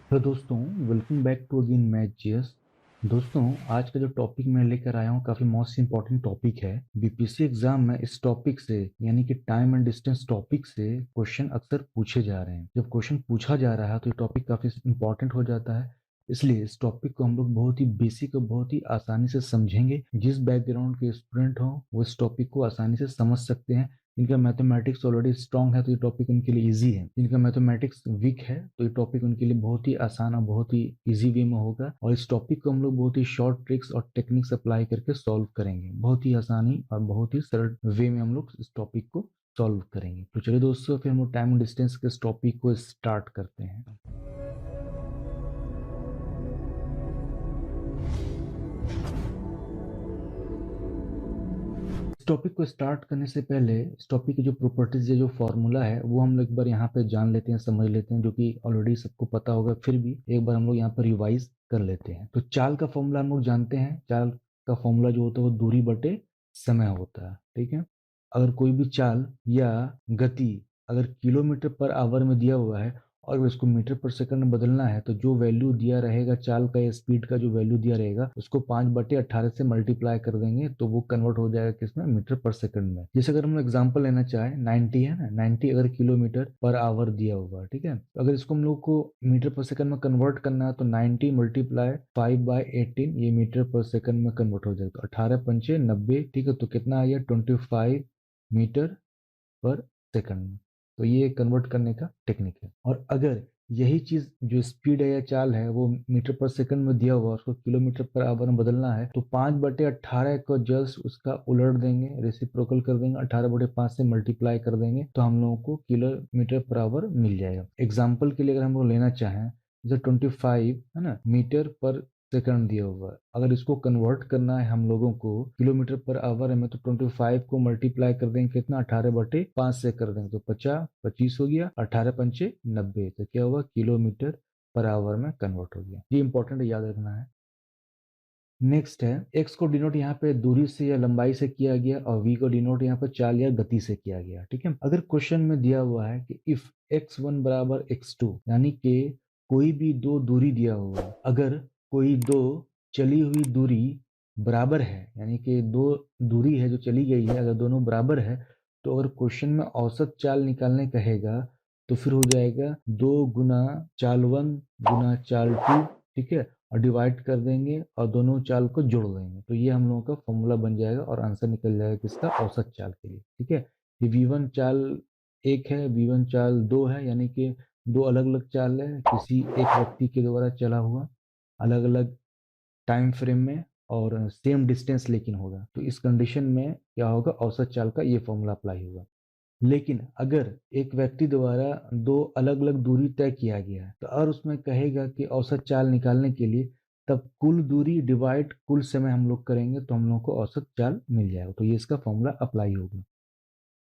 Hello दोस्तों, welcome back to again math GS. दोस्तों, आज का जो टॉपिक मैं लेकर आया हूँ काफ़ी मोस्ट इंपॉर्टेंट टॉपिक है। बीपीएससी एग्जाम में इस टॉपिक से यानी कि टाइम एंड डिस्टेंस टॉपिक से क्वेश्चन अक्सर पूछे जा रहे हैं। जब क्वेश्चन पूछा जा रहा है तो ये टॉपिक काफ़ी इंपॉर्टेंट हो जाता है। इसलिए इस टॉपिक को हम लोग बहुत ही बेसिक और बहुत ही आसानी से समझेंगे। जिस बैकग्राउंड के स्टूडेंट हों वो इस टॉपिक को आसानी से समझ सकते हैं। इनका मैथमेटिक्स ऑलरेडी स्ट्रांग है तो ये टॉपिक उनके लिए इजी है। इनका मैथमेटिक्स वीक है तो ये टॉपिक उनके लिए बहुत ही आसान और बहुत ही इजी वे में होगा। और इस टॉपिक को हम लोग बहुत ही शॉर्ट ट्रिक्स और टेक्निक्स अप्लाई करके सॉल्व करेंगे। बहुत ही आसानी और बहुत ही सरल वे में हम लोग इस टॉपिक को सॉल्व करेंगे। तो चलिए दोस्तों, फिर हम लोग टाइम डिस्टेंस के इस टॉपिक को स्टार्ट करते हैं। इस टॉपिक को स्टार्ट करने से पहले इस टॉपिक की जो प्रॉपर्टीज या जो फॉर्मूला है वो हम लोग एक बार यहाँ पे जान लेते हैं, समझ लेते हैं, जो कि ऑलरेडी सबको पता होगा। फिर भी एक बार हम लोग यहाँ पर रिवाइज कर लेते हैं। तो चाल का फॉर्मूला हम लोग जानते हैं। चाल का फॉर्मूला जो होता है वो दूरी बटे समय होता है। ठीक है। अगर कोई भी चाल या गति अगर किलोमीटर पर आवर में दिया हुआ है और इसको मीटर पर सेकंड में बदलना है तो जो वैल्यू दिया रहेगा चाल का या स्पीड का जो वैल्यू दिया रहेगा उसको 5/18 से मल्टीप्लाई कर देंगे तो वो कन्वर्ट हो जाएगा किसमें, मीटर पर सेकंड में। जैसे अगर हम एग्जांपल लेना चाहें 90 है ना, 90 अगर किलोमीटर पर आवर दिया हुआ है, ठीक है, तो अगर इसको हम लोग को मीटर पर सेकंड में कन्वर्ट करना है तो 90 मल्टीप्लाई 5/18 ये मीटर पर सेकंड में कन्वर्ट हो जाएगा। तो 18×5 = 90। ठीक है, तो कितना आ गया, 25 मीटर पर सेकंड में। तो ये कन्वर्ट करने का टेक्निक है। और अगर यही चीज जो स्पीड है या चाल है वो मीटर पर सेकंड में दिया हुआ उसको किलोमीटर पर आवर में बदलना है तो 5/18 को जस्ट उसका उलट देंगे, रेसिप्रोकल कर देंगे, 18/5 से मल्टीप्लाई कर देंगे तो हम लोगों को किलोमीटर पर आवर मिल जाएगा। एग्जाम्पल के लिए अगर हम लोग लेना चाहें जैसे 25 है ना मीटर पर सेकंड दिया हुआ है, अगर इसको कन्वर्ट करना है हम लोगों को किलोमीटर पर आवर में तो 25 को मल्टीप्लाई कर देंगे कितना, 18/5 से कर देंगे तो 25 हो गया, 18×5 = 90। तो क्या हुआ, किलोमीटर पर आवर में कन्वर्ट हो गया। ये इंपॉर्टेंट याद रखना है। नेक्स्ट है एक्स को डिनोट यहाँ पे दूरी से या लंबाई से किया गया और वी को डिनोट यहाँ पे चाल या गति से किया गया। ठीक है, अगर क्वेश्चन में दिया हुआ है कि इफ x1 बराबर x2 यानी कि कोई भी दो दूरी दिया हुआ है, अगर कोई दो चली हुई दूरी बराबर है यानी कि दो दूरी है जो चली गई है अगर दोनों बराबर है तो अगर क्वेश्चन में औसत चाल निकालने कहेगा तो फिर हो जाएगा 2 गुना चाल 1 गुना चाल 2। ठीक है, और डिवाइड कर देंगे और दोनों चाल को जोड़ देंगे तो ये हम लोगों का फॉर्मूला बन जाएगा और आंसर निकल जाएगा किसका, औसत चाल के लिए। ठीक है, ये V1 चाल 1 है, V1 चाल 2 है, यानी कि दो अलग अलग चाल है किसी एक व्यक्ति के द्वारा चला हुआ अलग अलग टाइम फ्रेम में और सेम डिस्टेंस लेकिन होगा। तो इस कंडीशन में क्या होगा, औसत चाल का ये फॉर्मूला अप्लाई होगा। लेकिन अगर एक व्यक्ति द्वारा दो अलग अलग दूरी तय किया गया है तो और उसमें कहेगा कि औसत चाल निकालने के लिए तब कुल दूरी डिवाइड कुल समय हम लोग करेंगे तो हम लोग को औसत चाल मिल जाएगा। तो ये इसका फॉर्मूला अप्लाई होगा।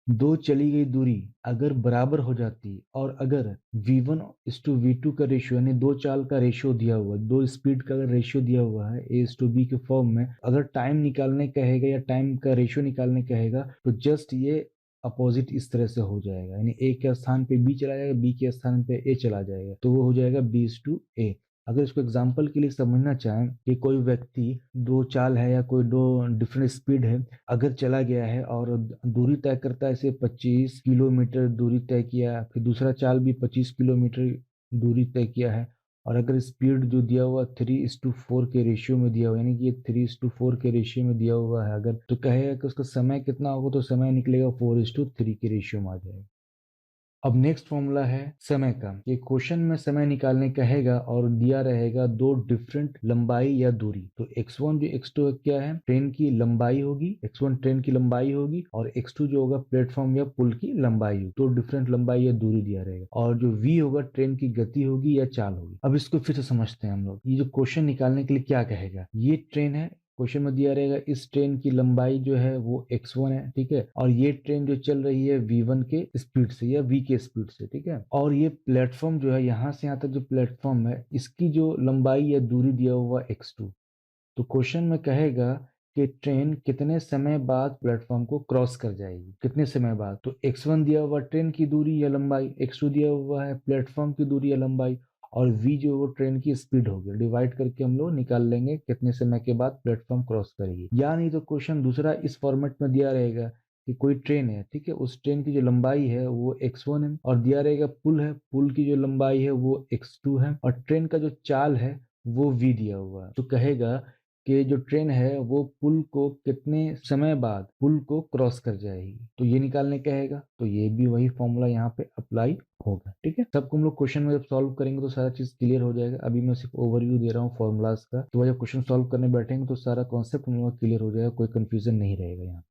दो चली गई दूरी अगर बराबर हो जाती और अगर V1:V2 का रेशियो यानी दो चाल का रेशियो दिया हुआ, दो स्पीड का अगर रेशियो दिया हुआ है A:B के फॉर्म में, अगर टाइम निकालने कहेगा या टाइम का रेशियो निकालने कहेगा तो जस्ट ये अपोजिट इस तरह से हो जाएगा, यानी ए के स्थान पे बी चला जाएगा, बी के स्थान पे ए चला जाएगा तो वो हो जाएगा B:A। अगर इसको एग्जाम्पल के लिए समझना चाहें कि कोई व्यक्ति दो चाल है या कोई दो डिफरेंट स्पीड है अगर चला गया है और दूरी तय करता है, इसे 25 किलोमीटर दूरी तय किया, फिर दूसरा चाल भी 25 किलोमीटर दूरी तय किया है और अगर स्पीड जो दिया हुआ 3:4 के रेशियो में दिया हुआ यानी कि ये 3:4 के रेशियो में दिया हुआ है अगर, तो कहेगा कि उसका समय कितना होगा तो समय निकलेगा 4:3 के रेशियो में आ जाएगा। अब नेक्स्ट फॉर्मूला है समय का। ये क्वेश्चन में समय निकालने कहेगा और दिया रहेगा दो डिफरेंट लंबाई या दूरी। तो x1 जो x2 क्या है, ट्रेन की लंबाई होगी, x1 ट्रेन की लंबाई होगी और x2 जो होगा प्लेटफॉर्म या पुल की लंबाई होगी। तो डिफरेंट लंबाई या दूरी दिया रहेगा और जो v होगा ट्रेन की गति होगी या चाल होगी। अब इसको फिर से समझते हैं हम लोग। ये जो क्वेश्चन निकालने के लिए क्या कहेगा, ये ट्रेन है, क्वेश्चन में दिया रहेगा इस ट्रेन की लंबाई जो है वो x1 है, ठीक है, और ये ट्रेन जो चल रही है v1 के स्पीड से या v के स्पीड से, ठीक है, और ये प्लेटफॉर्म जो है यहाँ से यहाँ तक जो प्लेटफॉर्म है इसकी जो लंबाई या दूरी दिया हुआ x2। तो क्वेश्चन में कहेगा कि ट्रेन कितने समय बाद प्लेटफॉर्म को क्रॉस कर जाएगी, कितने समय बाद। तो x1 दिया हुआ ट्रेन की दूरी या लंबाई, x2 दिया हुआ है प्लेटफॉर्म की दूरी या लंबाई और v जो वो ट्रेन की स्पीड होगी, डिवाइड करके हम लोग निकाल लेंगे कितने समय के बाद प्लेटफॉर्म क्रॉस करेगी। या नहीं तो क्वेश्चन दूसरा इस फॉर्मेट में दिया रहेगा कि कोई ट्रेन है, ठीक है, उस ट्रेन की जो लंबाई है वो x1 है, और दिया रहेगा पुल है, पुल की जो लंबाई है वो x2 है, और ट्रेन का जो चाल है वो v दिया हुआ है। तो कहेगा कि जो ट्रेन है वो पुल को कितने समय बाद पुल को क्रॉस कर जाएगी, तो ये निकालने कहेगा। तो ये भी वही फॉर्मूला यहाँ पे अप्लाई होगा। ठीक है, सबको हम लोग क्वेश्चन में जब सॉल्व करेंगे तो सारा चीज क्लियर हो जाएगा। अभी मैं सिर्फ ओवरव्यू दे रहा हूँ फॉर्मूलाज का, तो जब क्वेश्चन सॉल्व करने बैठेंगे तो सारा कॉन्सेप्ट हम लोग क्लियर हो जाएगा, कोई कंफ्यूजन नहीं रहेगा यहाँ।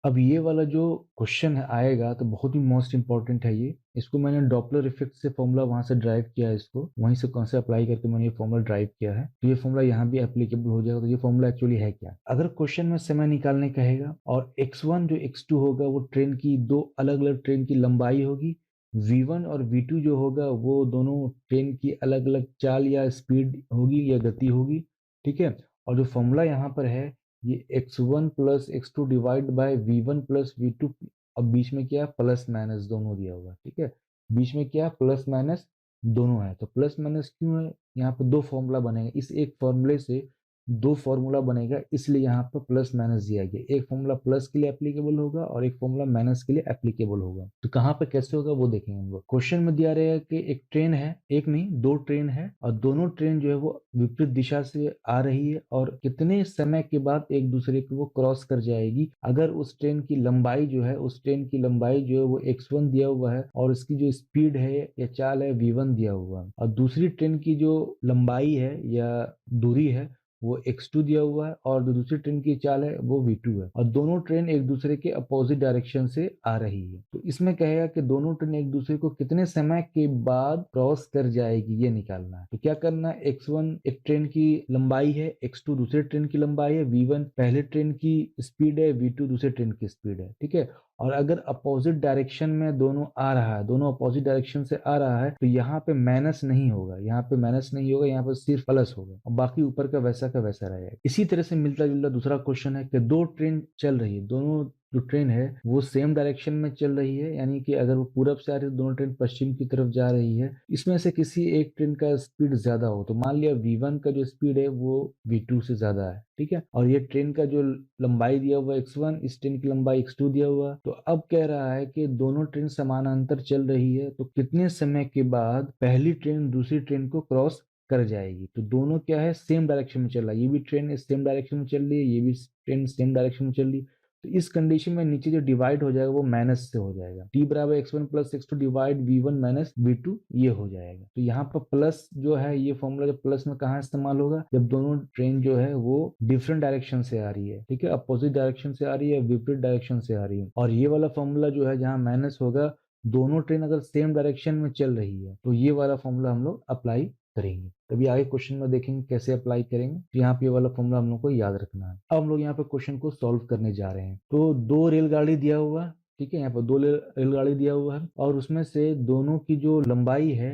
अब ये वाला जो क्वेश्चन है आएगा तो बहुत ही मोस्ट इंपॉर्टेंट है ये। इसको मैंने डॉपलर इफेक्ट से फॉर्मूला वहां से ड्राइव किया है, इसको वहीं से कौन से अप्लाई करके मैंने ये फॉर्मूला ड्राइव किया है, तो ये फॉर्मूला यहाँ भी एप्लीकेबल हो जाएगा। तो ये फॉर्मूला एक्चुअली है क्या, अगर क्वेश्चन में समय निकालने कहेगा और x1 जो x2 होगा वो ट्रेन की दो अलग अलग ट्रेन की लंबाई होगी, v1 और v2 जो होगा वो दोनों ट्रेन की अलग अलग चाल या स्पीड होगी या गति होगी। ठीक है, और जो फॉर्मूला यहाँ पर है ये x1 plus x2 divide by v1 plus v2, अब बीच में क्या है प्लस माइनस दोनों दिया हुआ है। ठीक है, बीच में क्या प्लस माइनस दोनों है, तो प्लस माइनस क्यों है, यहाँ पे दो फॉर्मूला बनेगा, इस एक फॉर्मूले से दो फॉर्मूला बनेगा, इसलिए यहाँ पर प्लस माइनस दिया गया। एक फॉर्मूला प्लस के लिए एप्लीकेबल होगा और एक फॉर्मूला माइनस के लिए एप्लीकेबल होगा। तो कहाँ पे कैसे होगा वो देखेंगे हम लोग। क्वेश्चन में दिया रहेगा कि एक ट्रेन है, एक नहीं दो ट्रेन है, और दोनों ट्रेन जो है वो विपरीत दिशा से आ रही है और कितने समय के बाद एक दूसरे को वो क्रॉस कर जाएगी। अगर उस ट्रेन की लंबाई जो है, उस ट्रेन की लंबाई जो है वो x1 दिया हुआ है और उसकी जो स्पीड है या चाल है v1 दिया हुआ है, और दूसरी ट्रेन की जो लंबाई है या दूरी है वो x2 दिया हुआ है और जो दूसरी ट्रेन की चाल है वो v2 है, और दोनों ट्रेन एक दूसरे के अपोजिट डायरेक्शन से आ रही है। तो इसमें कहेगा कि दोनों ट्रेन एक दूसरे को कितने समय के बाद क्रॉस कर जाएगी, ये निकालना है। तो क्या करना है, x1 एक ट्रेन की लंबाई है, x2 दूसरे ट्रेन की लंबाई है, v1 पहले ट्रेन की स्पीड है, v2 दूसरे ट्रेन की स्पीड है। ठीक है, और अगर अपोजिट डायरेक्शन में दोनों आ रहा है, दोनों अपोजिट डायरेक्शन से आ रहा है, तो यहाँ पे माइनस नहीं होगा, यहाँ पे माइनस नहीं होगा, यहाँ पे सिर्फ प्लस होगा और बाकी ऊपर का वैसा रहेगा। इसी तरह से मिलता जुलता दूसरा क्वेश्चन है कि दो ट्रेन चल रही है, दोनों जो ट्रेन है वो सेम डायरेक्शन में चल रही है, यानी कि अगर वो पूरब से आ रही है तो दोनों ट्रेन पश्चिम की तरफ जा रही है। इसमें से किसी एक ट्रेन का स्पीड ज्यादा हो, तो मान लिया v1 का जो स्पीड है वो v2 से ज्यादा है। ठीक है, और ये ट्रेन का जो लंबाई दिया हुआ x1, इस ट्रेन की लंबाई x2 दिया हुआ, तो अब कह रहा है कि दोनों ट्रेन समानांतर चल रही है, तो कितने समय के बाद पहली ट्रेन दूसरी ट्रेन को क्रॉस कर जाएगी। तो दोनों क्या है सेम डायरेक्शन में चल रहा है, ये भी ट्रेन सेम डायरेक्शन में चल रही है, ये भी ट्रेन सेम डायरेक्शन में चल रही है। तो इस कंडीशन में नीचे जो डिवाइड हो जाएगा वो माइनस से हो जाएगा, t बराबर x1 plus x2 divide v1 minus v2 ये हो जाएगा। तो यहाँ पर प्लस जो है ये फॉर्मूला जो प्लस में कहाँ इस्तेमाल होगा, जब दोनों ट्रेन जो है वो डिफरेंट डायरेक्शन से आ रही है। ठीक है, अपोजिट डायरेक्शन से आ रही है, विपरीत डायरेक्शन से आ रही है, और ये वाला फॉर्मूला जो है जहाँ माइनस होगा, दोनों ट्रेन अगर सेम डायरेक्शन में चल रही है तो ये वाला फॉर्मूला हम लोग अप्लाई करेंगे। तभी आगे क्वेश्चन में देखेंगे कैसे अप्लाई करेंगे। तो यहाँ पे ये वाला फॉर्मूला हम लोग को याद रखना है। अब हम लोग यहाँ पे क्वेश्चन को सॉल्व करने जा रहे हैं। तो दो रेलगाड़ी दिया हुआ है, ठीक है, यहाँ पर दो रेलगाड़ी दिया हुआ है और उसमें से दोनों की जो लंबाई है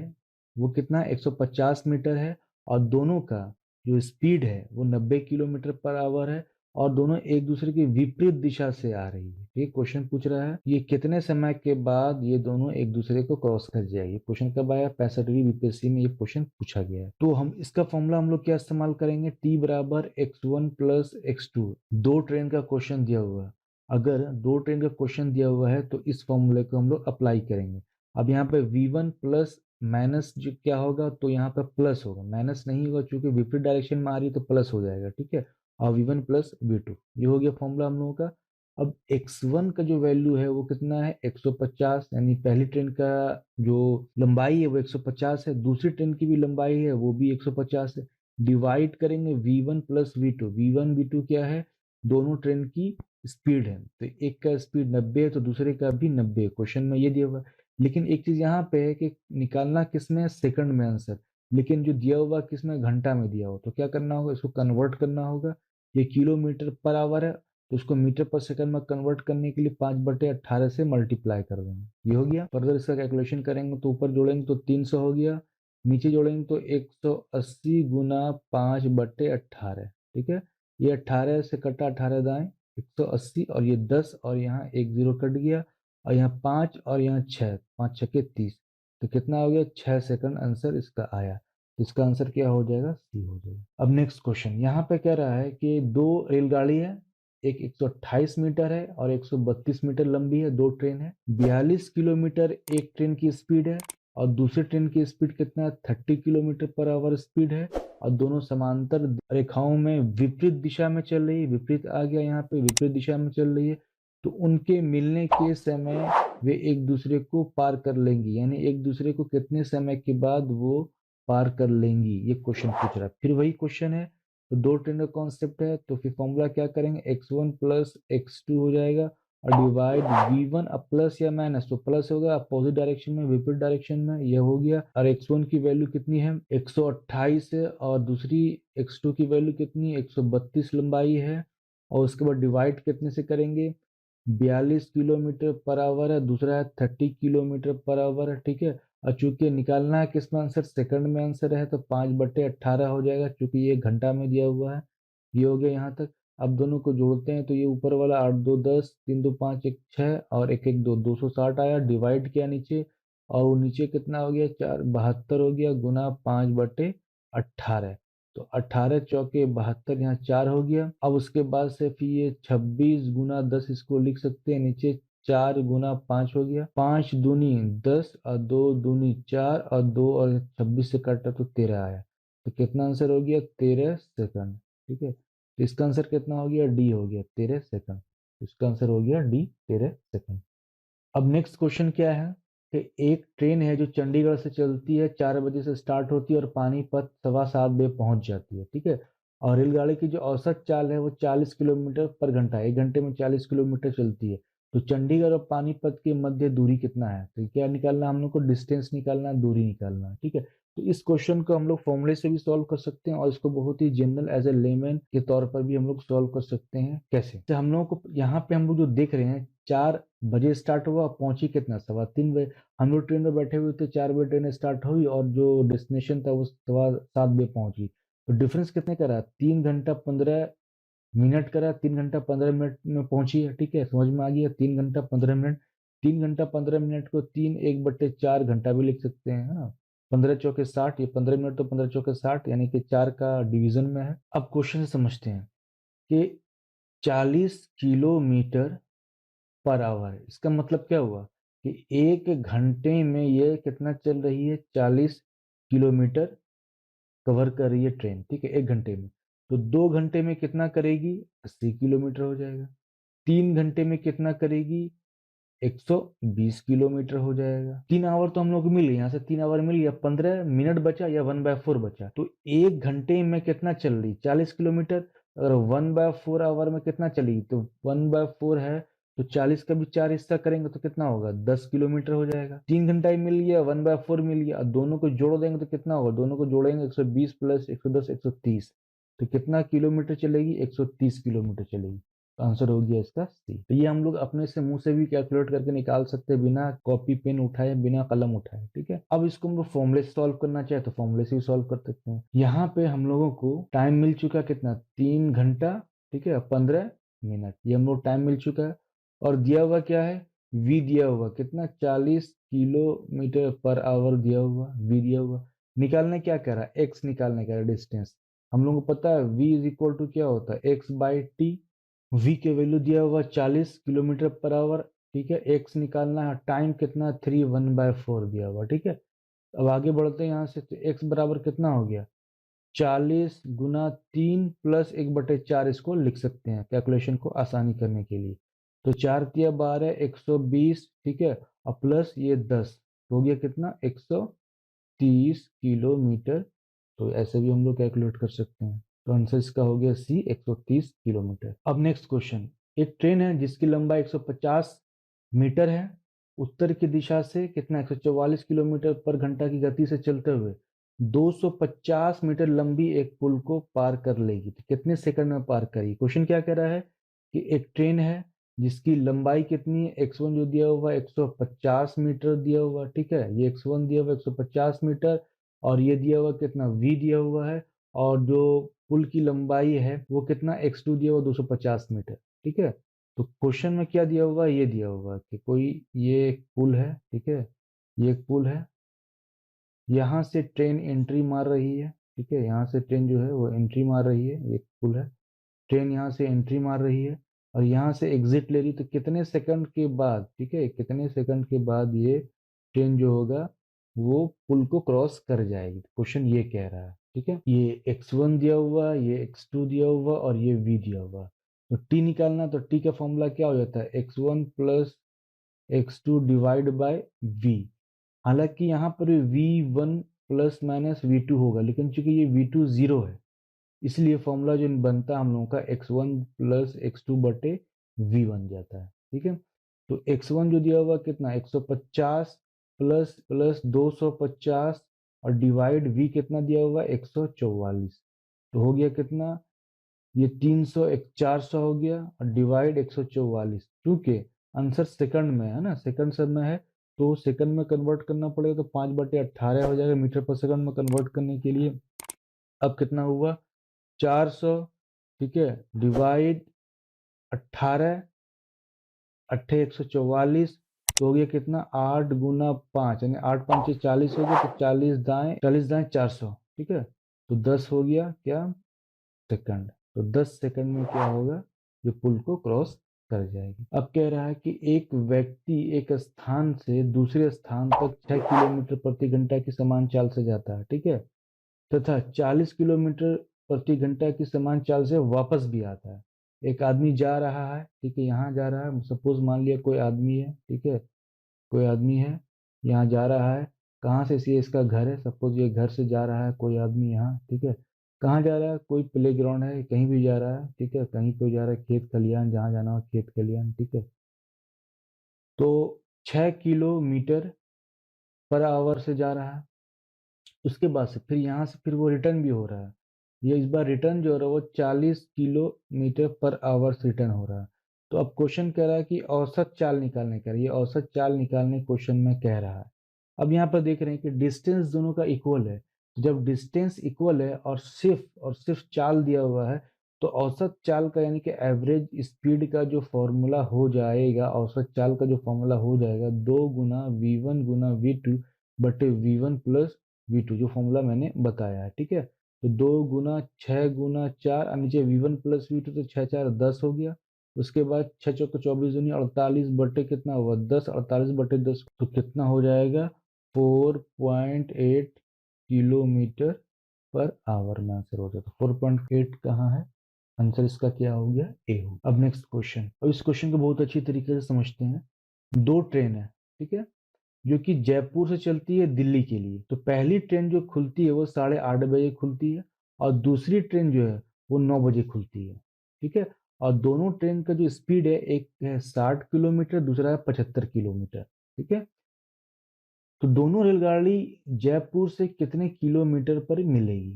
वो कितना 150 मीटर है, और दोनों का जो स्पीड है वो 90 किलोमीटर पर आवर है, और दोनों एक दूसरे की विपरीत दिशा से आ रही है। ये क्वेश्चन पूछ रहा है ये कितने समय के बाद ये दोनों एक दूसरे को क्रॉस कर जाएगी। क्वेश्चन कब आया, 65वीं बीपीएससी में ये क्वेश्चन पूछा गया है। तो हम इसका फॉर्मूला हम लोग क्या इस्तेमाल करेंगे, t बराबर x1 प्लस x2। दो ट्रेन का क्वेश्चन दिया हुआ है, अगर दो ट्रेन का क्वेश्चन दिया हुआ है तो इस फॉर्मूले को हम लोग अप्लाई करेंगे। अब यहाँ पे v1 प्लस माइनस जो क्या होगा, तो यहाँ पे प्लस होगा, माइनस नहीं होगा क्योंकि विपरीत डायरेक्शन में आ रही है तो प्लस हो जाएगा। ठीक है, और v1 प्लस v2 ये हो गया फॉर्मूला हम लोगों का। अब x1 का जो वैल्यू है वो कितना है 150, यानी पहली ट्रेन का जो लंबाई है वो 150 है, दूसरी ट्रेन की भी लंबाई है वो भी 150 है। डिवाइड करेंगे v1 plus v2, v1 v2 क्या है, दोनों ट्रेन की स्पीड है, तो एक का स्पीड 90 है तो दूसरे का भी 90 है, क्वेश्चन में ये दिया हुआ है। लेकिन एक चीज यहाँ पे है कि निकालना किसमें, सेकंड में आंसर, लेकिन जो दिया हुआ किसमें, घंटा में दिया हो, तो क्या करना होगा, इसको कन्वर्ट करना होगा। ये किलोमीटर पर आवर है तो उसको मीटर पर सेकंड में कन्वर्ट करने के लिए 5/18 से मल्टीप्लाई कर देंगे, ये हो गया। फर्दर इसका कैलकुलेशन करेंगे तो ऊपर जोड़ेंगे तो 300 हो गया, नीचे जोड़ेंगे तो 180 गुना 5/18। ठीक है, ये 18 से कटा 18 दाएं 180, और ये 10 और यहाँ एक जीरो कट गया, और यहाँ 5 और यहाँ 6, 5 छक्के 30, तो कितना हो गया 6 सेकंड आंसर इसका आया। तो इसका आंसर क्या हो जाएगा, सी हो जाएगा। अब नेक्स्ट क्वेश्चन यहाँ पे कह रहा है कि दो रेलगाड़ी है, एक 128 मीटर है और 132 मीटर लंबी है, दो ट्रेन है। 42 किलोमीटर एक ट्रेन की स्पीड है और दूसरी ट्रेन की स्पीड कितना है, 30 किलोमीटर पर आवर स्पीड है और दोनों समांतर रेखाओं में विपरीत दिशा में चल रही है। विपरीत आ गया यहाँ पे, विपरीत दिशा में चल रही है। तो उनके मिलने के समय वे एक दूसरे को पार कर लेंगी, यानी एक दूसरे को कितने समय के बाद वो पार कर लेंगी, ये क्वेश्चन पूछ रहा है। फिर वही क्वेश्चन है, तो दो ट्रेन का कॉन्सेप्ट है, तो फिर फॉर्मूला क्या करेंगे, x1 प्लस x2 हो जाएगा और डिवाइड v1 अब प्लस या माइनस, तो प्लस होगा अपोजिट डायरेक्शन में, विपरीत डायरेक्शन में, यह हो गया। और x1 की वैल्यू कितनी है 128 है और दूसरी x2 की वैल्यू कितनी है 132 लंबाई है। और उसके बाद डिवाइड कितने से करेंगे, 42 किलोमीटर पर आवर है, दूसरा है 30 किलोमीटर पर आवर है, ठीक है। और चूंकि निकालना है किसमें आंसर, सेकंड में आंसर है, तो 5/18 हो जाएगा, क्योंकि ये घंटा में दिया हुआ है। ये हो गया यहाँ तक। अब दोनों को जोड़ते हैं तो ये ऊपर वाला 8 2 10, 3 2 5 1 6 और 1 1 2 260 आया, डिवाइड किया नीचे और वो नीचे कितना हो गया 4 72 हो गया, गुना 5/18। तो 18 चौके 72, यहाँ 4 हो गया। अब उसके बाद से फिर ये 26 गुना 10 इसको लिख सकते हैं नीचे, 4 गुना 5 हो गया, 5 दूनी 10 और 2 दूनी 4 और 2 और 26 से काटा तो 13 आया। तो कितना आंसर हो गया 13 सेकंड, ठीक है। तो इसका आंसर कितना हो गया, डी हो गया 13 सेकंड। इसका आंसर हो गया डी 13 सेकंड। अब नेक्स्ट क्वेश्चन क्या है कि एक ट्रेन है जो चंडीगढ़ से चलती है, 4 बजे से स्टार्ट होती है और पानीपत 7:15 बजे पहुंच जाती है, ठीक है। और रेलगाड़ी की जो औसत चाल है वो 40 किलोमीटर पर घंटा, 1 घंटे में 40 किलोमीटर चलती है। तो चंडीगढ़ और पानीपत के मध्य दूरी कितना है, तो क्या निकालना है हम लोग को, डिस्टेंस निकालना है, दूरी निकालना है, ठीक है। तो इस क्वेश्चन को हम लोग फॉर्मूले से भी सॉल्व कर सकते हैं और इसको बहुत ही जनरल एज ए लेमैन के तौर पर भी हम लोग सॉल्व कर सकते हैं। कैसे, तो हम लोगों को यहाँ पे हम लोग जो देख रहे हैं 4 बजे स्टार्ट हुआ, पहुंची कितना 3:15 बजे। हम लोग ट्रेन में बैठे हुए थे, 4 बजे ट्रेन स्टार्ट हुई और जो डेस्टिनेशन था वो 7:15 बजे पहुंची। तो डिफरेंस कितने का रहा, 3 घंटा 15 मिनट का रहा, 3 घंटा 15 मिनट में पहुंची है, ठीक है। समझ में आ गया, 3 घंटा 15 मिनट। 3 घंटा 15 मिनट को 3 1/4 घंटा भी लिख सकते हैं, है ना। 15 चौके 60, ये 15 मिनट तो 15 चौके 60 यानी कि 4 का डिवीजन में है। अब क्वेश्चन से समझते हैं कि 40 किलोमीटर पर आवर, इसका मतलब क्या हुआ कि 1 घंटे में ये कितना चल रही है, 40 किलोमीटर कवर कर रही है ट्रेन, ठीक है, 1 घंटे में। तो 2 घंटे में कितना करेगी, 80 किलोमीटर हो जाएगा। 3 घंटे में कितना करेगी, 120 किलोमीटर हो जाएगा। 3 आवर तो हम लोग को मिल गया, यहाँ से 3 आवर मिल गया, 15 मिनट बचा या 1/4 बचा। तो 1 घंटे में कितना चल रही, 40 किलोमीटर। अगर 1/4 आवर में कितना चली, तो 1/4 है तो 40 का भी 4 हिस्सा करेंगे तो कितना होगा, 10 किलोमीटर हो जाएगा। 3 घंटा ही मिल गया, 1/4 मिल गया, और दोनों को जोड़ देंगे तो कितना होगा, दोनों को जोड़ेंगे 120 प्लस 110 130, तो कितना किलोमीटर चलेगी, 130 किलोमीटर चलेगी। तो आंसर हो गया इसका सी। तो ये हम लोग अपने से मुंह से भी कैलकुलेट करके निकाल सकते हैं, बिना कॉपी पेन उठाए, बिना कलम उठाए, ठीक है। अब इसको हम लोग फॉर्मूले से सॉल्व करना चाहे तो फॉर्मूले से भी सॉल्व कर सकते हैं। यहाँ पे हम लोगों को टाइम मिल चुका कितना, 3 घंटा, ठीक है, 15 मिनट, ये हम लोग टाइम मिल चुका है। और दिया हुआ क्या है, वी दिया हुआ कितना, 40 किलोमीटर पर आवर दिया हुआ, वी दिया हुआ। निकालने क्या कह रहा है, एक्स निकालने कह रहा है, डिस्टेंस। हम लोगों को पता है v इज इक्वल टू क्या होता है, x/t। v के वैल्यू दिया हुआ 40 किलोमीटर पर आवर, ठीक है। x निकालना है, टाइम कितना, 3 1/4 दिया हुआ, ठीक है। अब आगे बढ़ते हैं यहाँ से, तो x बराबर कितना हो गया, 40 गुना 3 प्लस 1/4, इसको लिख सकते हैं कैलकुलेशन को आसानी करने के लिए। तो 4 तिया 12 120, ठीक है, और प्लस ये 10, हो गया कितना 130 किलोमीटर। तो ऐसे भी हम लोग कैलकुलेट कर सकते हैं। तो आंसर इसका हो गया सी, 130 किलोमीटर। अब नेक्स्ट क्वेश्चन, एक ट्रेन है जिसकी लंबाई 150 मीटर है, उत्तर की दिशा से कितना 144 किलोमीटर पर घंटा की गति से चलते हुए 250 मीटर लंबी एक पुल को पार कर लेगी, तो कितने सेकंड में पार करेगी। क्वेश्चन क्या कह रहा है कि एक ट्रेन है जिसकी लंबाई कितनी है, x1 जो दिया हुआ 150 मीटर दिया हुआ, ठीक है, ये x1 दिया हुआ 150 मीटर और ये दिया हुआ कितना v दिया हुआ है, और जो पुल की लंबाई है वो कितना x2 दिया हुआ 250 मीटर, ठीक है। तो क्वेश्चन में क्या दिया हुआ, ये दिया हुआ कि कोई ये एक पुल है, ठीक है, ये एक पुल है यहाँ से ट्रेन एंट्री मार रही है, ठीक है, यहाँ से ट्रेन जो है वो एंट्री मार रही है, एक पुल है, ट्रेन यहाँ से एंट्री मार रही है और यहाँ से एग्जिट ले रही, तो कितने सेकंड के बाद, ठीक है, कितने सेकंड के बाद ये ट्रेन जो होगा वो पुल को क्रॉस कर जाएगी, क्वेश्चन ये कह रहा है, ठीक है। ये x1 दिया हुआ, ये x2 दिया हुआ और ये v दिया हुआ, तो t निकालना, तो t का फॉर्मूला क्या हो जाता है, x1 plus x2 divide by v। हालांकि यहाँ पर v1 प्लस माइनस v2 होगा, लेकिन चूंकि ये v2 जीरो है, इसलिए फॉर्मूला जो बनता है हम लोगों का x1 प्लस x2 बटे v बन जाता है, ठीक है। तो x1 जो दिया हुआ कितना 150 प्लस प्लस 250 और डिवाइड v कितना दिया हुआ 144, तो हो गया कितना, ये 300 400 हो गया और डिवाइड 144, क्योंकि आंसर सेकंड में है ना, सेकंड सब में है, तो सेकंड में कन्वर्ट करना पड़ेगा, तो 5/18 हो जाएगा मीटर पर सेकंड में कन्वर्ट करने के लिए। अब कितना हुआ 400, ठीक है, डिवाइड 18, 144, तो हो गया कितना 8 गुना 5 यानी 8 5 40 हो गया, तो 40 दाएं 400, ठीक है, तो 10 हो गया क्या सेकंड, तो 10 सेकंड में क्या होगा, ये पुल को क्रॉस कर जाएगी। अब कह रहा है कि एक व्यक्ति एक स्थान से दूसरे स्थान तक 6 किलोमीटर प्रति घंटा की समान चाल से जाता है, ठीक है, तथा 40 किलोमीटर प्रति घंटा की समान चाल से वापस भी आता है। एक आदमी जा रहा है, ठीक है, यहाँ जा रहा है, सपोज मान लिया कोई आदमी है, ठीक है, कोई आदमी है यहाँ जा रहा है, कहाँ से, ये इसका घर है, सपोज ये घर से जा रहा है कोई आदमी यहाँ, ठीक है, कहाँ जा रहा है, कोई प्ले ग्राउंड है, कहीं भी जा रहा है, ठीक है, कहीं पे जा रहा है, खेत खलियान, जहाँ जाना हो खेत खलियान, ठीक है, तो 6 किलोमीटर पर आवर से जा रहा है, उसके बाद से फिर यहाँ से फिर वो रिटर्न भी हो रहा है, ये इस बार रिटर्न जो हो रहा है वो 40 किलोमीटर पर आवर रिटर्न हो रहा है। तो अब क्वेश्चन कह रहा है कि औसत चाल निकालने का, ये औसत चाल निकालने क्वेश्चन में कह रहा है। अब यहाँ पर देख रहे हैं कि डिस्टेंस दोनों का इक्वल है, तो जब डिस्टेंस इक्वल है और सिर्फ चाल दिया हुआ है, तो औसत चाल का यानी कि एवरेज स्पीड का जो फॉर्मूला हो जाएगा, औसत चाल का जो फॉर्मूला हो जाएगा 2 गुना v1 गुना v2 बटे v1 प्लस v2, जो फॉर्मूला मैंने बताया है, ठीक है। तो 2 गुना 6 गुना 4 और नीचे v1 प्लस v2, तो 6 4 10 हो गया। उसके बाद 6 चौके 24 दूनी 48 बटे कितना हुआ 10, 48 बटे 10 तो कितना हो जाएगा 4.8 किलोमीटर पर आवर में आंसर हो जाता है। 4.8 कहाँ है, आंसर इसका क्या हो गया ए हो। अब नेक्स्ट क्वेश्चन, अब इस क्वेश्चन को बहुत अच्छी तरीके से समझते हैं। दो ट्रेन है, ठीक है, जो कि जयपुर से चलती है दिल्ली के लिए, तो पहली ट्रेन जो खुलती है वो 8:30 बजे खुलती है और दूसरी ट्रेन जो है वो 9 बजे खुलती है, ठीक है, और दोनों ट्रेन का जो स्पीड है, एक है 60 किलोमीटर, दूसरा है 75 किलोमीटर, ठीक है। तो दोनों रेलगाड़ी जयपुर से कितने किलोमीटर पर मिलेगी,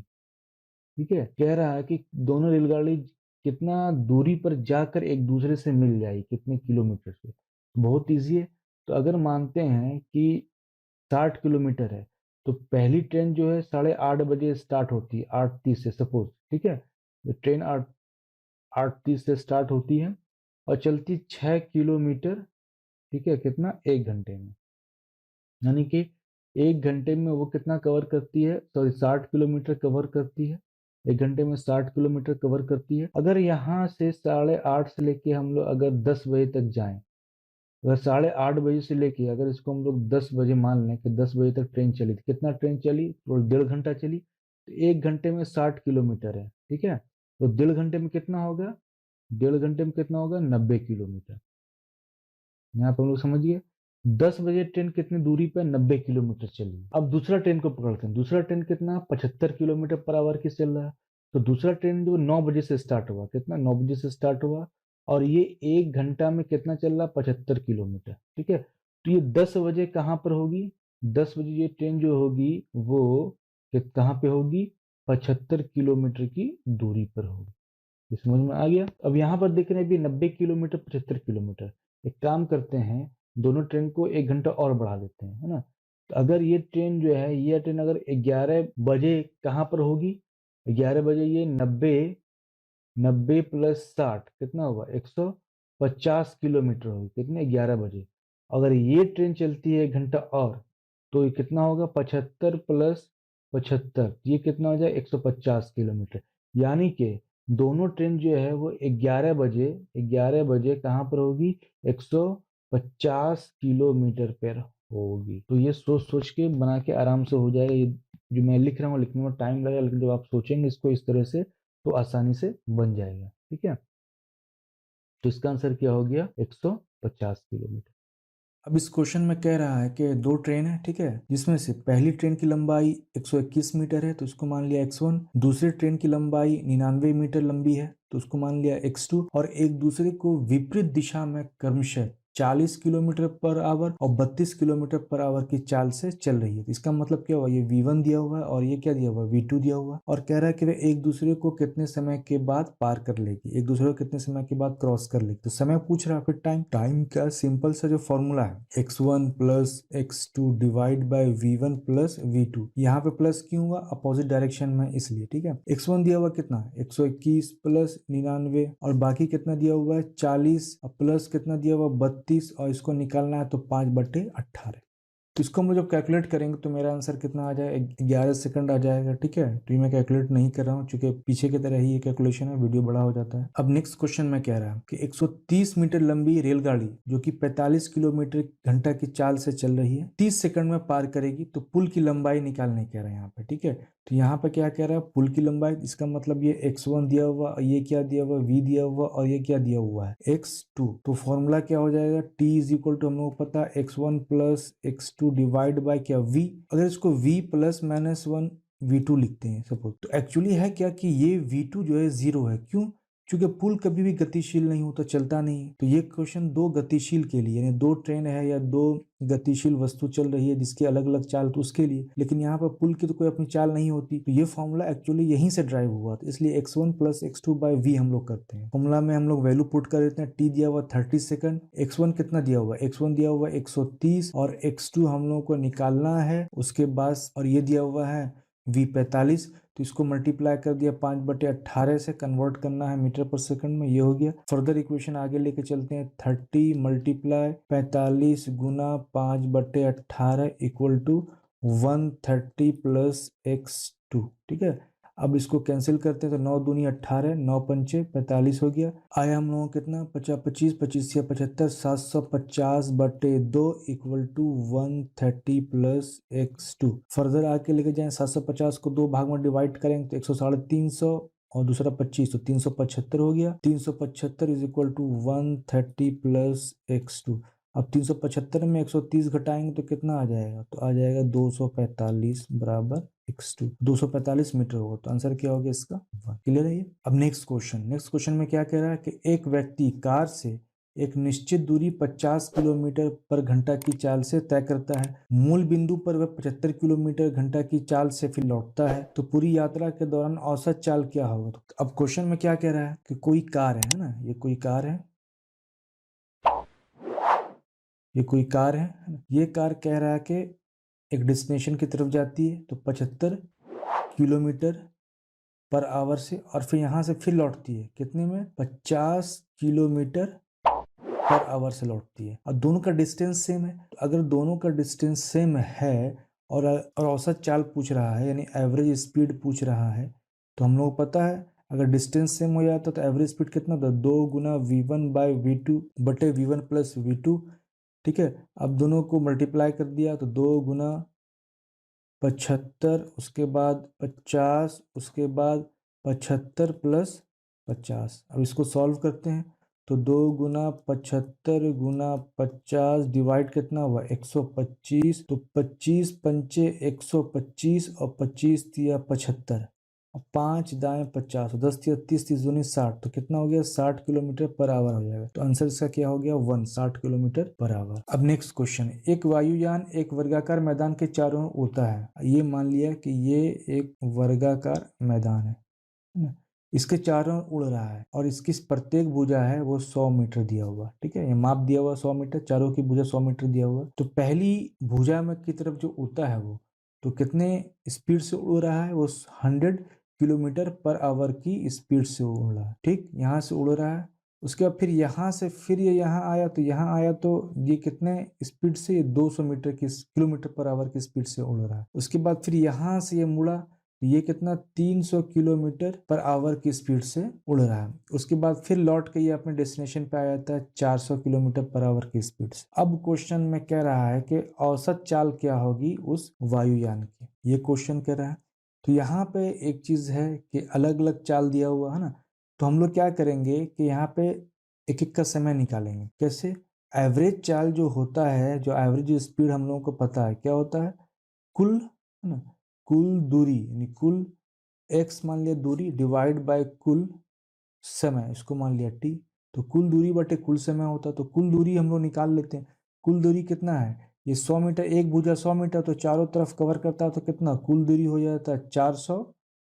ठीक है, कह रहा है कि दोनों रेलगाड़ी कितना दूरी पर जाकर एक दूसरे से मिल जाएगी, कितने किलोमीटर से, बहुत ईजी है। तो अगर मानते हैं कि 60 किलोमीटर है, तो पहली ट्रेन जो है 8:30 बजे स्टार्ट होती है, 8:30 से सपोज, ठीक है, तो ट्रेन 8:30 से स्टार्ट होती है और चलती 6 किलोमीटर, ठीक है, कितना 1 घंटे में, यानी कि 1 घंटे में वो कितना कवर करती है, सॉरी 60 किलोमीटर कवर करती है, 1 घंटे में 60 किलोमीटर कवर करती है। अगर यहाँ से 8:30 से लेके हम लोग अगर 10 बजे तक जाएं, अगर 8:30 बजे से लेके अगर इसको हम लोग 10 बजे मान लें कि 10 बजे तक ट्रेन चली, तो कितना ट्रेन चली, तो 1.5 घंटा चली, तो 1 घंटे में 60 किलोमीटर है, ठीक है, तो 1.5 घंटे में कितना होगा, 1.5 घंटे में कितना होगा 90 किलोमीटर। यहाँ पर हम लोग समझिए 10 बजे ट्रेन कितनी दूरी पर 90 किलोमीटर चली। अब दूसरा ट्रेन को पकड़ते हैं, दूसरा ट्रेन कितना 75 किलोमीटर पर आवर की चल रहा है, तो दूसरा ट्रेन जो 9 बजे से स्टार्ट हुआ, कितना 9 बजे से स्टार्ट हुआ और ये 1 घंटा में कितना चल रहा 75 किलोमीटर, ठीक है। तो ये 10 बजे कहाँ पर होगी, 10 बजे ये ट्रेन जो होगी वो कहाँ पे होगी 75 किलोमीटर की दूरी पर होगी। ये समझ में आ गया। अब यहाँ पर देख रहे हैं अभी 90 किलोमीटर 75 किलोमीटर, एक काम करते हैं दोनों ट्रेन को 1 घंटा और बढ़ा देते हैं, है ना। तो अगर ये ट्रेन जो है ये ट्रेन अगर 11 बजे कहाँ पर होगी, 11 बजे ये 90 90 प्लस 60 कितना होगा 150 किलोमीटर होगी, कितने 11 बजे। अगर ये ट्रेन चलती है 1 घंटा और, तो ये कितना होगा, 75 प्लस 75, ये कितना हो जाए 150 किलोमीटर। यानी कि दोनों ट्रेन जो है वो 11 बजे कहाँ पर होगी, 150 किलोमीटर पर होगी। तो ये सोच सोच के बना के आराम से हो जाएगा। ये जो मैं लिख रहा हूँ लिखने में टाइम लगेगा, लेकिन जब आप सोचेंगे इसको इस तरह से तो आसानी से बन जाएगा। ठीक है, तो इसका आंसर क्या हो गया, 150 किलोमीटर। अब इस क्वेश्चन में कह रहा है कि दो ट्रेन है, ठीक है, जिसमें से पहली ट्रेन की लंबाई 121 मीटर है तो इसको मान लिया x1, दूसरी ट्रेन की लंबाई 99 मीटर लंबी है तो उसको मान लिया x2, और एक दूसरे को विपरीत दिशा में क्रमशः 40 किलोमीटर पर आवर और 32 किलोमीटर पर आवर की चाल से चल रही है। इसका मतलब क्या हुआ, ये v1 दिया हुआ है और ये क्या दिया हुआ है, v2 दिया हुआ है, और कह रहा है कि वे एक दूसरे को कितने समय के बाद पार कर लेगी, एक दूसरे को कितने समय के बाद क्रॉस कर लेगी। तो समय पूछ रहा है, फिर टाइम का सिंपल सा जो फॉर्मूला है x1 plus x2 divide by v1 plus v2, यहाँ पे प्लस क्यों हुआ, अपोजिट डायरेक्शन में इसलिए, ठीक है। x1 दिया हुआ कितना, 121 प्लस 99, और बाकी कितना दिया हुआ है 40, और प्लस कितना दिया हुआ 32, और इसको निकालना है तो 5/18। तो इसको हम लोग जब कैलकुलेट करेंगे तो मेरा आंसर कितना आ जाएगा, 11 सेकंड आ जाएगा। ठीक है, तो ये मैं कैलकुलेट नहीं कर रहा हूँ क्योंकि पीछे की तरह ही ये कैलकुलेशन है, वीडियो बड़ा हो जाता है। अब नेक्स्ट क्वेश्चन में कह रहा है कि 130 मीटर लंबी रेलगाड़ी जो कि 45 किलोमीटर घंटा की चाल से चल रही है 30 सेकंड में पार करेगी, तो पुल की लंबाई निकालने कह रहे हैं यहाँ पे। ठीक है, तो यहाँ पे क्या कह रहा है, पुल की लंबाई, इसका मतलब ये x1 दिया हुआ और ये क्या दिया हुआ, v दिया हुआ और ये क्या दिया हुआ है, x2। तो फॉर्मूला क्या हो जाएगा, t इज इक्वल टू हम लोग को पता है x1 plus x2 divide by क्या v। अगर इसको v प्लस माइनस 1 v2 लिखते हैं सपोज, तो एक्चुअली है क्या कि ये v2 जो है 0 है। क्यों, क्योंकि पुल कभी भी गतिशील नहीं होता, चलता नहीं। तो ये क्वेश्चन दो गतिशील के लिए, यानी दो ट्रेन है या दो गतिशील वस्तु चल रही है जिसकी अलग अलग चाल, तो उसके लिए। लेकिन यहाँ पर पुल की तो कोई अपनी चाल नहीं होती, तो ये फॉर्मूला एक्चुअली यहीं से ड्राइव हुआ था, इसलिए x1 plus x2 bye v हम लोग करते हैं। फॉर्मूला में हम लोग वैल्यू पुट कर देते हैं, t दिया हुआ 30 सेकंड, x1 कितना दिया हुआ, x1 दिया हुआ 130, और x2 हम लोग को निकालना है उसके बाद, और ये दिया हुआ है v 45। तो इसको मल्टीप्लाई कर दिया 5/18 से, कन्वर्ट करना है मीटर पर सेकंड में, ये हो गया। फर्दर इक्वेशन आगे लेके चलते हैं, 30 मल्टीप्लाई 45 गुना 5/18 इक्वल टू 130 प्लस x2। ठीक है, अब इसको कैंसिल करते हैं तो 9 दूनी 18, 9 पंचे 45 हो गया। आया हम लोगों को कितना, 25 25 या 75, 750/2 equal to 130 plus x2। Further आके लेके जाएं, 750 को दो भाग में डिवाइड करेंगे तो 100 और दूसरा 25 तो 375 हो गया। 375 is equal to 130 plus x2। अब 375 में 130 घटाएंगे तो कितना आ जाएगा, तो आ जाएगा 245 बराबर x2। 245 मीटर होगा, तो आंसर क्या हो गया इसका, 1। क्लियर है ये। अब नेक्स्ट क्वेश्चन में क्या कह रहा है कि एक व्यक्ति कार से एक निश्चित दूरी 50 किलोमीटर पर घंटा की चाल से तय करता है, मूल बिंदु पर वह 75 किलोमीटर घंटा की चाल से फिर लौटता है, तो पूरी यात्रा के दौरान औसत चाल क्या होगा। तो अब क्वेश्चन में क्या कह रहा है कि कोई कार है ना, ये कोई कार है, ये कोई कार है, ये कार कह रहा है कि एक डेस्टिनेशन की तरफ जाती है तो 75 किलोमीटर पर आवर से, और फिर यहाँ से फिर लौटती है कितने में, 50 किलोमीटर पर आवर से लौटती है, और दोनों का डिस्टेंस सेम है। तो अगर दोनों का डिस्टेंस सेम है और औसत चाल पूछ रहा है, यानी एवरेज स्पीड पूछ रहा है, तो हम लोग पता है अगर डिस्टेंस सेम हो जाता तो एवरेज स्पीड कितना था, 2 गुना v1 बाय v2 बटे v1 प्लस v2। ठीक है, अब दोनों को मल्टीप्लाई कर दिया तो 2 गुना 75, उसके बाद 50, उसके बाद 75 प्लस 50। अब इसको सॉल्व करते हैं तो 2 गुना 75 गुना 50 डिवाइड कितना हुआ 125, तो 25 पंचे 125 और 25 दिया 75, और 5 दाएं 50, 10 दिया 30, 30 दूनी 60, तो कितना हो गया 60 किलोमीटर पर आवर हो जाएगा। तो आंसर इसका क्या हो गया 1, 60 किलोमीटर पर आवर। अब नेक्स्ट क्वेश्चन, एक वायुयान एक वर्गाकार मैदान के चारों ओर उड़ता है। ये मान लिया कि ये एक वर्गाकार मैदान है ना, इसके चारों ओर उड़ रहा है और इसकी प्रत्येक भुजा है वो 100 मीटर दिया हुआ। ठीक है, ये माप दिया हुआ 100 मीटर, चारों की भुजा 100 मीटर दिया हुआ। तो पहली भुजा में की तरफ जो उड़ता है वो तो कितने स्पीड से उड़ रहा है, वो 100 किलोमीटर पर आवर की स्पीड से उड़ रहा है। ठीक, यहाँ से उड़ रहा है उसके बाद फिर यहाँ से फिर ये यहाँ आया, तो यहाँ आया तो ये कितने स्पीड से, ये 200 मीटर की किलोमीटर पर आवर की स्पीड से उड़ रहा है। उसके बाद फिर यहाँ से ये मुड़ा, ये कितना 300 किलोमीटर पर आवर की स्पीड से उड़ रहा है। उसके बाद फिर लौट के ये अपने डेस्टिनेशन पे आ जाता है 400 किलोमीटर पर आवर की स्पीड से। अब क्वेश्चन में कह रहा है कि औसत चाल क्या होगी उस वायुयान की, ये क्वेश्चन कह रहा है। तो यहाँ पे एक चीज है कि अलग अलग चाल दिया हुआ है ना, तो हम लोग क्या करेंगे कि यहाँ पे एक एक का समय निकालेंगे। कैसे? एवरेज चाल जो होता है, जो एवरेज स्पीड हम लोगों को पता है क्या होता है, कुल, है ना, कुल दूरी, यानी कुल x मान लिया दूरी डिवाइड बाय कुल समय, इसको मान लिया t। तो कुल दूरी बटे कुल समय होता है, तो कुल दूरी हम लोग निकाल लेते हैं। कुल दूरी कितना है, ये 100 मीटर, एक भुजा 100 मीटर, तो चारों तरफ कवर करता है, तो कितना कुल दूरी हो जाता है 400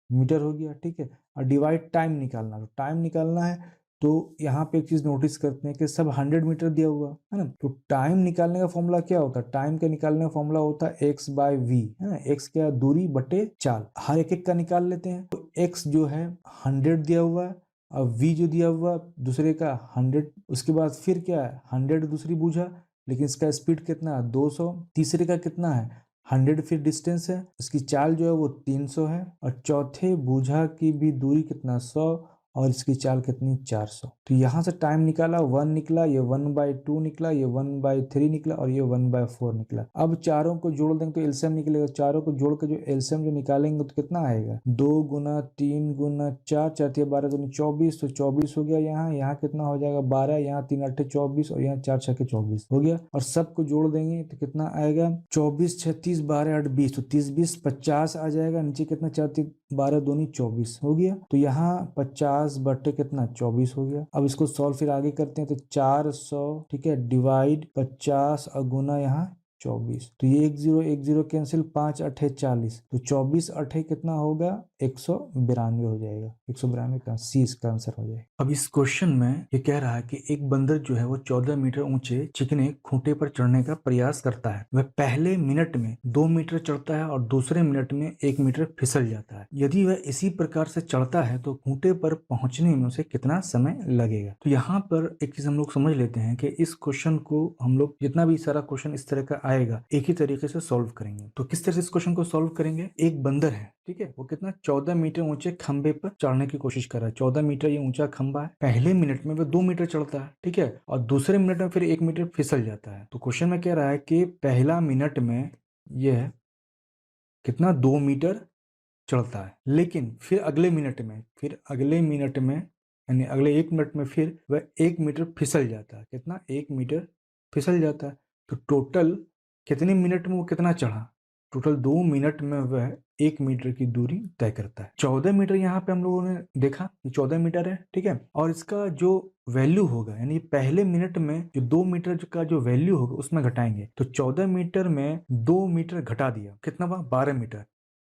मीटर हो गया, ठीक है। और डिवाइड टाइम निकालना, तो टाइम निकालना है, तो यहाँ पे एक चीज नोटिस करते हैं कि सब 100 मीटर दिया हुआ है ना, तो टाइम निकालने का फॉर्मूला क्या होता है, टाइम के निकालने का फॉर्मूला होता है x बाय वी, है ना, x क्या दूरी बटे चाल। हर एक एक का निकाल लेते हैं। तो x जो है 100 दिया हुआ है, अब v जो दिया हुआ दूसरे का 100, उसके बाद फिर क्या है 100 दूसरी बूझा, लेकिन इसका स्पीड कितना है 200, तीसरे का कितना है 100 फीट डिस्टेंस है, इसकी चाल जो है वो 300 है, और चौथे बूझा की भी दूरी कितना 100, और इसकी चाल कितनी 400। तो यहाँ से टाइम निकाला 1 निकला, ये 1/2 निकला, ये 1/3 निकला, और ये 1/4 निकला। अब चारों को जोड़ देंगे तो एलसीएम निकलेगा, चारों को जोड़ के जो एलसीएम जो निकालेंगे तो कितना आएगा 2 गुना 3 गुना 4, 4 12 दूनी 24, तो 24 हो गया। यहाँ कितना हो जाएगा 12, यहाँ 3 8 24, और यहाँ 4 6 24 हो गया। और सबको जोड़ देंगे तो कितना आएगा 24 36 12 8 20, तो 30 20 50 आ जाएगा। नीचे कितना 4 3 12 दूनी 24 हो गया, तो यहाँ 50 बटे कितना 24 हो गया। अब इसको सॉल्व फिर आगे करते हैं, तो 400, ठीक है, डिवाइड 50 और गुना यहाँ 24, तो ये 1 0 कैंसिल, 5 8 40, तो 24 8 कितना होगा 192 हो जाएगा, 192 का सी इसका आंसर हो जाएगा। अब इस क्वेश्चन में ये कह रहा है कि एक बंदर जो है वो 14 मीटर ऊंचे चिकने खूंटे पर चढ़ने का प्रयास करता है। वह पहले मिनट में 2 मीटर चढ़ता है और दूसरे मिनट में 1 मीटर फिसल जाता है। यदि वह इसी प्रकार से चढ़ता है तो खूंटे पर पहुंचने में उसे कितना समय लगेगा। तो यहाँ पर एक चीज हम लोग समझ लेते हैं कि इस क्वेश्चन को हम लोग जितना भी सारा क्वेश्चन इस तरह का आएगा एक ही तरीके से सॉल्व करेंगे। तो किस तरह से इस क्वेश्चन को सॉल्व करेंगे, एक बंदर है, ठीक है, वो कितना 14 मीटर ऊंचे खंबे पर चढ़ने की कोशिश कर रहा है। 14 मीटर ये ऊंचा खंबा है, पहले मिनट में वो 2 मीटर चढ़ता है, ठीक है, और दूसरे मिनट में फिर 1 मीटर फिसल जाता है। तो क्वेश्चन में कह रहा है कि पहला मिनट में यह कितना 2 मीटर चढ़ता है, लेकिन फिर अगले मिनट में यानी अगले 1 मिनट में फिर वह 1 मीटर फिसल जाता है। कितना 1 मीटर फिसल जाता है। तो टोटल कितने मिनट में वो कितना चढ़ा, टोटल 2 मिनट में वह 1 मीटर की दूरी तय करता है। 14 मीटर यहाँ पे हम लोगों ने देखा कि 14 मीटर है, ठीक है, और इसका जो वैल्यू होगा यानी पहले मिनट में जो 2 मीटर का जो वैल्यू होगा उसमें घटाएंगे, तो 14 मीटर में 2 मीटर घटा दिया, कितना हुआ 12 मीटर।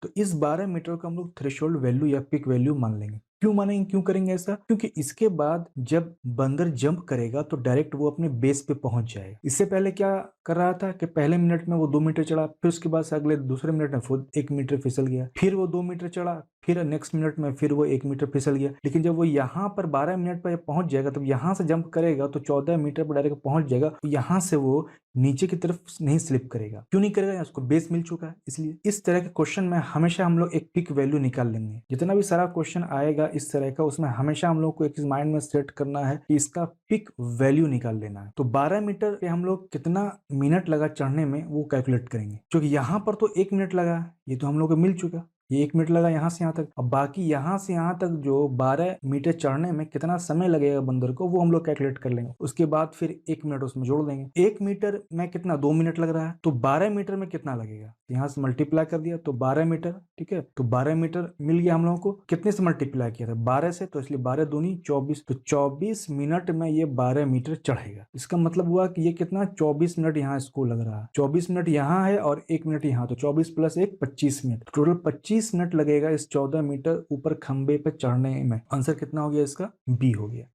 तो इस 12 मीटर को हम लोग थ्रेशोल्ड वैल्यू या पिक वैल्यू मान लेंगे। क्यों मानेंगे, क्यों करेंगे ऐसा, क्योंकि इसके बाद जब बंदर जंप करेगा तो डायरेक्ट वो अपने बेस पे पहुंच जाएगा। इससे पहले क्या कर रहा था कि पहले मिनट में वो 2 मीटर चढ़ा, फिर उसके बाद से अगले दूसरे मिनट में खुद 1 मीटर फिसल गया, फिर वो 2 मीटर चढ़ा, फिर नेक्स्ट मिनट में फिर वो 1 मीटर फिसल गया। लेकिन जब वो यहाँ पर 12 मिनट पर पहुंच जाएगा, तब यहाँ से जंप करेगा तो 14 मीटर पर डायरेक्ट पहुंच जाएगा। यहाँ से वो नीचे की तरफ नहीं स्लिप करेगा। क्यों नहीं करेगा, उसको बेस मिल चुका है इसलिए। इस तरह के क्वेश्चन में हमेशा हम लोग एक पिक वैल्यू निकाल लेंगे। जितना भी सारा क्वेश्चन आएगा इस तरह का, उसमें हमेशा हम लोग को एक चीज माइंड में सेट करना है कि इसका पिक वैल्यू निकाल लेना है। तो 12 मीटर पे हम लोग कितना मिनट लगा चढ़ने में वो कैलकुलेट करेंगे, क्योंकि यहाँ पर तो 1 मिनट लगा, ये तो हम लोग को मिल चुका, ये 1 मिनट लगा यहाँ से यहाँ तक। अब बाकी यहाँ से यहाँ तक जो 12 मीटर चढ़ने में कितना समय लगेगा बंदर को, वो हम लोग कैलकुलेट कर लेंगे। उसके बाद फिर 1 मिनट उसमें जोड़ देंगे। 1 मीटर में कितना 2 मिनट लग रहा है, तो 12 मीटर में कितना लगेगा, यहाँ से मल्टीप्लाई कर दिया तो 12 मीटर, ठीक है, तो 12 मीटर मिल गया हम लोगों को। कितने से मल्टीप्लाई किया था 12 से, तो इसलिए 12 दूनी 24, तो 24 मिनट में ये 12 मीटर चढ़ेगा। इसका मतलब हुआ कि ये कितना 24 मिनट यहाँ इसको लग रहा है, 24 मिनट यहाँ है और 1 मिनट यहाँ, तो 24 + 1 25 मिनट, टोटल 25 मिनट लगेगा इस 14 मीटर ऊपर खंबे पे चढ़ने में। आंसर कितना हो गया इसका, बी हो गया।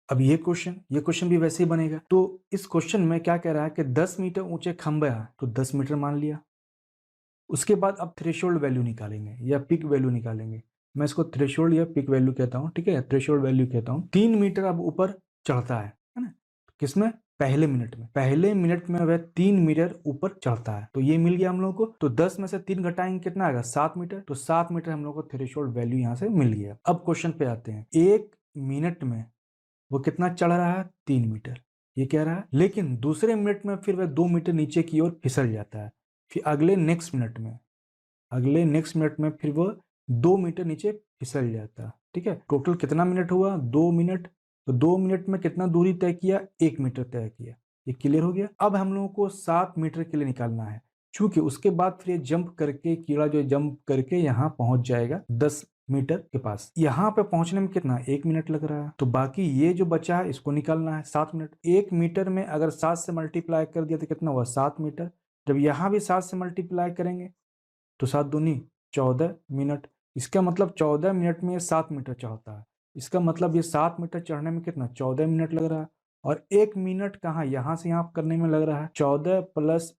अब ये क्वेश्चन भी वैसे ही बनेगा। तो इस क्वेश्चन में क्या कह रहा है कि 10 मीटर ऊंचे खंबे हैं, तो 10 मीटर मान लिया। उसके बाद अब थ्रेशोल्ड वैल्यू निकालेंगे या पिक वैल्यू निकालेंगे। मैं इसको थ्रेशोल्ड या पिक वैल्यू कहता हूँ, ठीक है, थ्रेशोल्ड वैल्यू कहता हूँ। 3 मीटर अब ऊपर चढ़ता है ना। किसमें? पहले मिनट में वह 3 मीटर ऊपर चढ़ता है। तो ये मिल गया हम लोग को। तो 10 में से 3 घटाएंगे कितना आएगा? 7 मीटर। तो 7 मीटर हम लोग को थ्रेशोल्ड वैल्यू यहाँ से मिल गया। अब क्वेश्चन पे आते हैं। 1 मिनट में वो कितना चढ़ रहा है? 3 मीटर, ये कह रहा है। लेकिन दूसरे मिनट में फिर वह 2 मीटर नीचे की ओर फिसल जाता है। फिर अगले नेक्स्ट मिनट में फिर वो 2 मीटर नीचे फिसल जाता है। ठीक है, टोटल कितना मिनट हुआ? 2 मिनट। तो 2 मिनट में कितना दूरी तय किया? 1 मीटर तय किया। ये क्लियर हो गया। अब हम लोगों को 7 मीटर के लिए निकालना है, क्योंकि उसके बाद फिर ये जंप करके कीड़ा जो जंप करके यहाँ पहुंच जाएगा 10 मीटर के पास। यहाँ पे पहुंचने में कितना? 1 मिनट लग रहा है। तो बाकी ये जो बचा है इसको निकालना है, 7 मिनट। 1 मीटर में अगर 7 से मल्टीप्लाई कर दिया तो कितना हुआ? 7 मीटर। जब यहाँ भी 7 से मल्टीप्लाई करेंगे तो 7 दूनी 14 मिनट। इसका मतलब 14 मिनट में ये 7 मीटर चढ़ता है। इसका मतलब ये 7 मीटर चढ़ने में कितना? 14 मिनट लग रहा है। और 1 मिनट कहाँ? यहाँ से यहाँ करने में लग रहा है 14 प्लस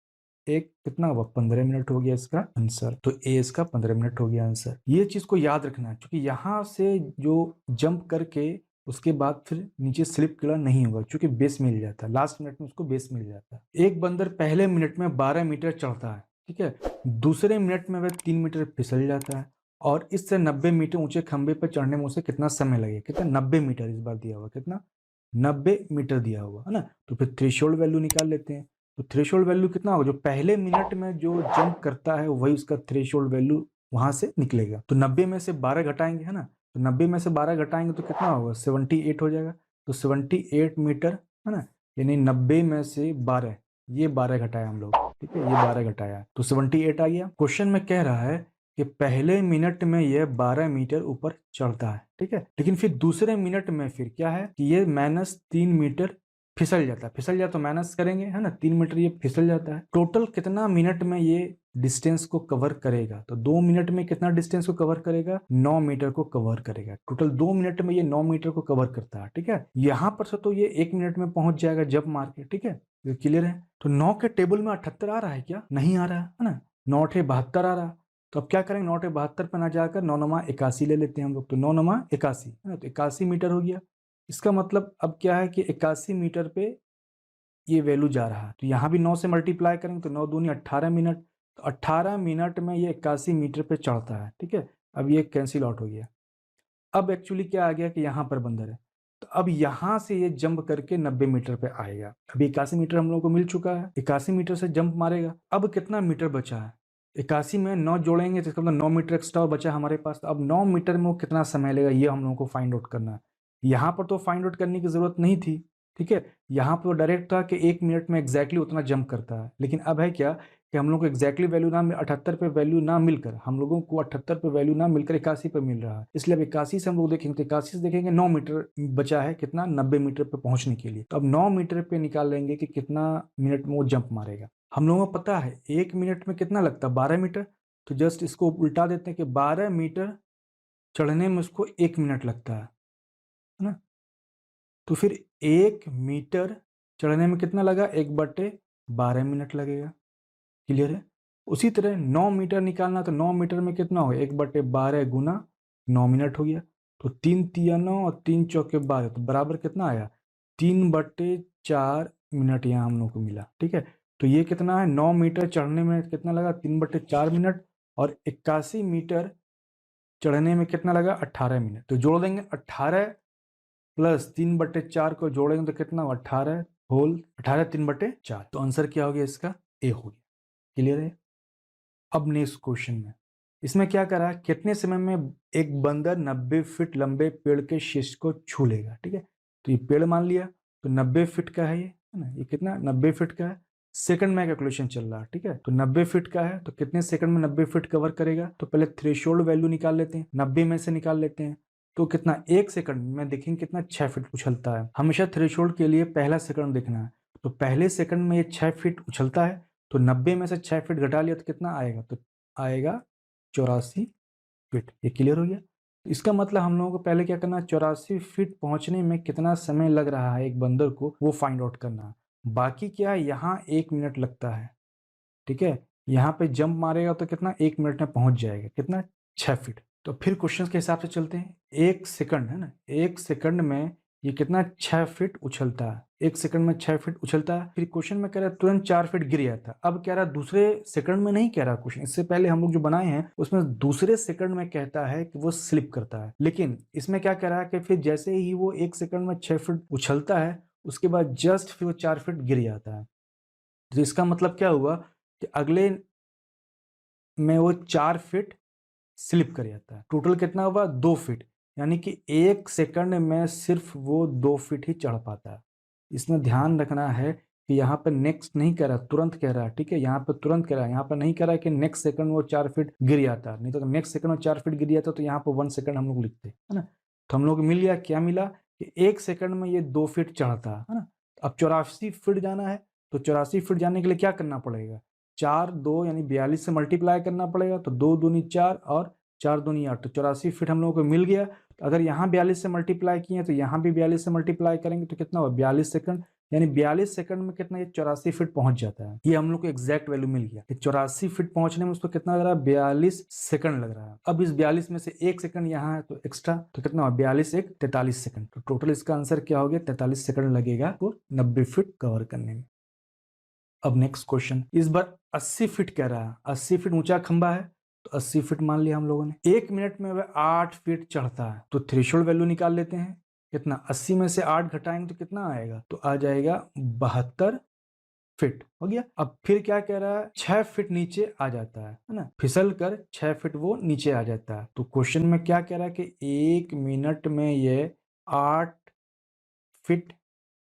1 कितना हुआ? 15 मिनट हो गया इसका आंसर। तो ए इसका 15 मिनट हो गया आंसर। ये चीज को याद रखना है, क्योंकि यहाँ से जो जंप करके उसके बाद फिर नीचे स्लिप कीड़ा नहीं होगा, क्योंकि बेस मिल जाता है। लास्ट मिनट में उसको बेस मिल जाता है। एक बंदर पहले मिनट में 12 मीटर चढ़ता है, ठीक है। दूसरे मिनट में वह 3 मीटर फिसल जाता है, और इससे 90 मीटर ऊंचे खंबे पर चढ़ने में उसे कितना समय लगेगा? कितना? 90 मीटर इस बार दिया हुआ। कितना? 90 मीटर दिया हुआ है ना। तो फिर थ्रेशोल्ड वैल्यू निकाल लेते हैं। तो थ्रेशोल्ड वैल्यू कितना होगा? जो पहले मिनट में जो जंप करता है वही उसका थ्रेशोल्ड वैल्यू वहां से निकलेगा। तो 90 में से 12 घटाएंगे, है ना। तो 90 में से 12 घटाएंगे तो कितना होगा? 78 हो जाएगा। तो 78 मीटर, है ना। यानी 90 में से 12, ये 12 घटाया हम लोग, ठीक है। ये 12 घटाया तो 78 आ गया। क्वेश्चन में कह रहा है कि पहले मिनट में यह 12 मीटर ऊपर चढ़ता है, ठीक है। लेकिन फिर दूसरे मिनट में फिर क्या है कि ये -3 मीटर फिसल जाता है। फिसल जाता तो माइनस करेंगे, है ना। 3 मीटर ये फिसल जाता है। टोटल कितना मिनट में ये डिस्टेंस को कवर करेगा? तो 2 मिनट में कितना डिस्टेंस को कवर करेगा? 9 मीटर को कवर करेगा। टोटल 2 मिनट में ये 9 मीटर को कवर करता है, ठीक है। यहाँ पर से तो ये 1 मिनट में पहुंच जाएगा जब मार के, ठीक है। ये क्लियर है। तो 9 के टेबल में 78 आ रहा है क्या? नहीं आ रहा है ना। 9 8 72 आ रहा है। तो अब क्या करेंगे? 9 8 72 पे ना जाकर 9 9 81 ले लेते हैं हम लोग। तो 9 9 81, है ना। तो 81 मीटर हो गया। इसका मतलब अब क्या है कि 81 मीटर पे ये वैल्यू जा रहा है। तो यहाँ भी 9 से मल्टीप्लाई करेंगे तो 9 दूनी 18 मिनट। तो 18 मिनट में ये 81 मीटर पे चढ़ता है, ठीक है। अब ये कैंसिल आउट हो गया। अब एक्चुअली क्या आ गया कि यहाँ पर बंदर है, तो अब यहाँ से ये जंप करके 90 मीटर पे आएगा। अभी 81 मीटर हम लोगों को मिल चुका है। 81 मीटर से जंप मारेगा। अब कितना मीटर बचा है? 81 में 9 जोड़ेंगे तो इसका मतलब 9 मीटर एक्स्ट्रा बचा हमारे पास। अब 9 मीटर में वो कितना समय लेगा ये हम लोगों को फाइंड आउट करना है। यहाँ पर तो फाइंड आउट करने की जरूरत नहीं थी, ठीक है। यहाँ पर डायरेक्ट था कि 1 मिनट में एग्जैक्टली उतना जंप करता है। लेकिन अब है क्या कि हम लोग को एग्जैक्टली वैल्यू ना 78 पे वैल्यू ना मिलकर, हम लोगों को 78 पे वैल्यू ना मिलकर 81 पे मिल रहा है। इसलिए अब 81 से हम लोग देखेंगे तो 81 से देखेंगे 9 मीटर बचा है कितना? 90 मीटर पे पहुंचने के लिए। तो अब 9 मीटर पे निकाल लेंगे कि कितना मिनट में वो जंप मारेगा। हम लोगों को पता है 1 मिनट में कितना लगता है? 12 मीटर। तो जस्ट इसको उल्टा देते हैं कि 12 मीटर चढ़ने में उसको 1 मिनट लगता है ना। तो फिर 1 मीटर चढ़ने में कितना लगा? 1/12 मिनट लगेगा। क्लियर है। उसी तरह 9 मीटर निकालना, तो 9 मीटर में कितना होगा? 1/12 गुना 9 मिनट हो गया। तो 3 तिया 9 और 3 चौके 12, तो बराबर कितना आया? 3/4 मिनट यहाँ हम लोग को मिला, ठीक है। तो ये कितना है? 9 मीटर चढ़ने में कितना लगा? 3/4 मिनट। और 81 मीटर चढ़ने में कितना लगा? 18 मिनट। तो जोड़ देंगे 18 प्लस 3/4 को जोड़ेंगे तो कितना हुआ? 18 होल 18 3/4। तो आंसर क्या हो गया इसका? ए हो गया। क्लियर है। अब नेक्स्ट क्वेश्चन में इसमें क्या करा है? कितने समय में एक बंदर 90 फीट लंबे पेड़ के शीर्ष को छू लेगा, ठीक है। तो ये पेड़ मान लिया, तो 90 फीट का है ये, है ना। ये कितना? 90 फीट का है। सेकंड में कैलकुलेशन चल रहा है, ठीक है। तो 90 फीट का है तो कितने सेकंड में 90 फीट कवर करेगा? तो पहले थ्रेशोल्ड वैल्यू निकाल लेते हैं, 90 में से निकाल लेते हैं। तो कितना? 1 सेकंड में देखेंगे कितना? 6 फीट उछलता है। हमेशा थ्रेशोल्ड के लिए पहला सेकंड देखना है। तो पहले सेकंड में ये 6 फीट उछलता है। तो 90 में से 6 फीट घटा लिया तो कितना आएगा? तो आएगा 84 फीट। ये क्लियर हो गया। इसका मतलब हम लोगों को पहले क्या करना है? 84 फीट पहुंचने में कितना समय लग रहा है एक बंदर को, वो फाइंड आउट करना है। बाकी क्या है, यहाँ 1 मिनट लगता है, ठीक है। यहाँ पे जंप मारेगा तो कितना? 1 मिनट में पहुंच जाएगा। कितना? 6 फीट। तो फिर क्वेश्चन के हिसाब से चलते हैं। 1 सेकंड, है ना, 1 सेकंड में ये कितना 6 फीट उछलता है, 1 सेकंड में 6 फीट उछलता है। फिर क्वेश्चन में कह रहा है तुरंत 4 फीट गिर जाता है। अब कह रहा है दूसरे सेकंड में नहीं कह रहा क्वेश्चन, इससे पहले हम लोग जो बनाए हैं उसमें दूसरे सेकंड में कहता है कि वो स्लिप करता है, लेकिन इसमें क्या कह रहा है कि फिर जैसे ही वो 1 सेकंड में 6 फीट उछलता है उसके बाद जस्ट फिर वो 4 फीट गिर जाता है। तो इसका मतलब क्या हुआ कि अगले में वो 4 फीट स्लिप कर जाता है। टोटल कितना हुआ 2 फीट, यानी कि 1 सेकंड में सिर्फ वो 2 फीट ही चढ़ पाता है। इसमें ध्यान रखना है कि यहाँ पे नेक्स्ट नहीं कह रहा, तुरंत कह रहा है, ठीक है। यहाँ पे तुरंत कह रहा है, यहाँ पे नहीं कह रहा है कि नेक्स्ट सेकंड वो 4 फीट गिर जाता है। नहीं तो नेक्स्ट सेकंड में 4 फीट गिर जाता तो यहाँ पे 1 सेकंड हम लोग लिखते है ना। तो हम लोग मिल गया, क्या मिला कि 1 सेकंड में ये 2 फीट चढ़ता है ना। अब 84 फीट जाना है, तो 84 फीट जाने के लिए क्या करना पड़ेगा, 4 2 यानी 42 से मल्टीप्लाई करना पड़ेगा। तो 2 दूनी 4 और 4 दूनी 8, तो 84 फीट हम लोगों को मिल गया। तो अगर यहाँ 42 से मल्टीप्लाई किए तो यहाँ भी 42 से मल्टीप्लाई करेंगे तो कितना होगा 42 सेकंड, यानी 42 सेकंड में कितना, ये 84 फीट पहुंच जाता है। ये हम लोग को एग्जैक्ट वैल्यू मिल गया कि 84 फीट पहुंचने में उसको कितना लग रहा है, 42 सेकंड लग रहा है। अब इस 42 में से 1 सेकंड यहाँ है तो एक्स्ट्रा, तो कितना हुआ 42 1 43 सेकंड। तो टोटल इसका आंसर क्या हो गया, 43 सेकंड लगेगा वो 90 फीट कवर करने में। अब नेक्स्ट क्वेश्चन, इस बार 80 फीट कह रहा है। 80 फीट ऊंचा खंबा है तो 80 फीट मान लिया हम लोगों ने। 1 मिनट में वह 8 फीट चढ़ता है, तो थ्रेशोल्ड वैल्यू निकाल लेते हैं। कितना, 80 में से 8 घटाएंगे तो कितना आएगा, तो आ जाएगा 72 फीट हो गया। अब फिर क्या कह रहा है, 6 फीट नीचे आ जाता है ना, फिसल कर 6 फीट वो नीचे आ जाता है। तो क्वेश्चन में क्या कह रहा है कि 1 मिनट में ये 8 फीट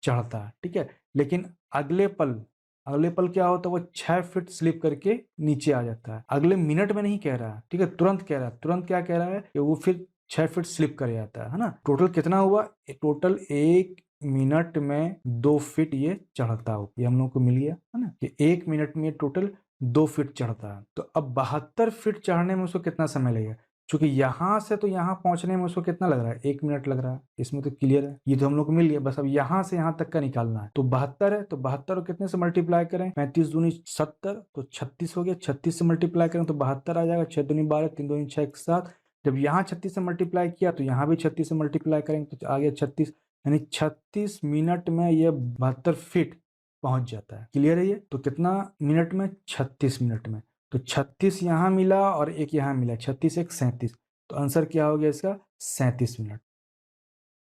चढ़ता है, ठीक है। लेकिन अगले पल क्या होता है, वो 6 फीट स्लिप करके नीचे आ जाता है। अगले मिनट में नहीं कह रहा है, ठीक है, तुरंत कह रहा है। तुरंत क्या कह रहा है कि वो फिर 6 फीट स्लिप कर जाता है ना। टोटल कितना हुआ, टोटल 1 मिनट में 2 फीट ये चढ़ता हो, ये हम लोग को मिल गया है ना, कि 1 मिनट में टोटल 2 फीट चढ़ता है। तो अब 72 फीट चढ़ने में उसको कितना समय लगेगा, क्योंकि यहाँ से तो यहाँ पहुंचने में उसको कितना लग रहा है, 1 मिनट लग रहा है। इसमें तो क्लियर है, ये तो हम लोग को मिल गया। बस अब यहाँ से यहाँ तक का निकालना है। तो 72 है, तो 72 को कितने से मल्टीप्लाई करें, 35 दूनी 70, तो 36 हो गया। 36 से मल्टीप्लाई करें तो 72 आ जाएगा। 6 दूनी 12, 3 दूनी 6, 7। जब यहाँ 36 से मल्टीप्लाई किया तो यहाँ भी 36 से मल्टीप्लाई करेंगे तो आ गया 36, यानी 36 मिनट में ये 72 फीट पहुंच जाता है। क्लियर है ये, तो कितना मिनट में, 36 मिनट में। तो 36 यहाँ मिला और एक यहाँ मिला, 36 1 37, तो आंसर क्या हो गया इसका, 37 मिनट।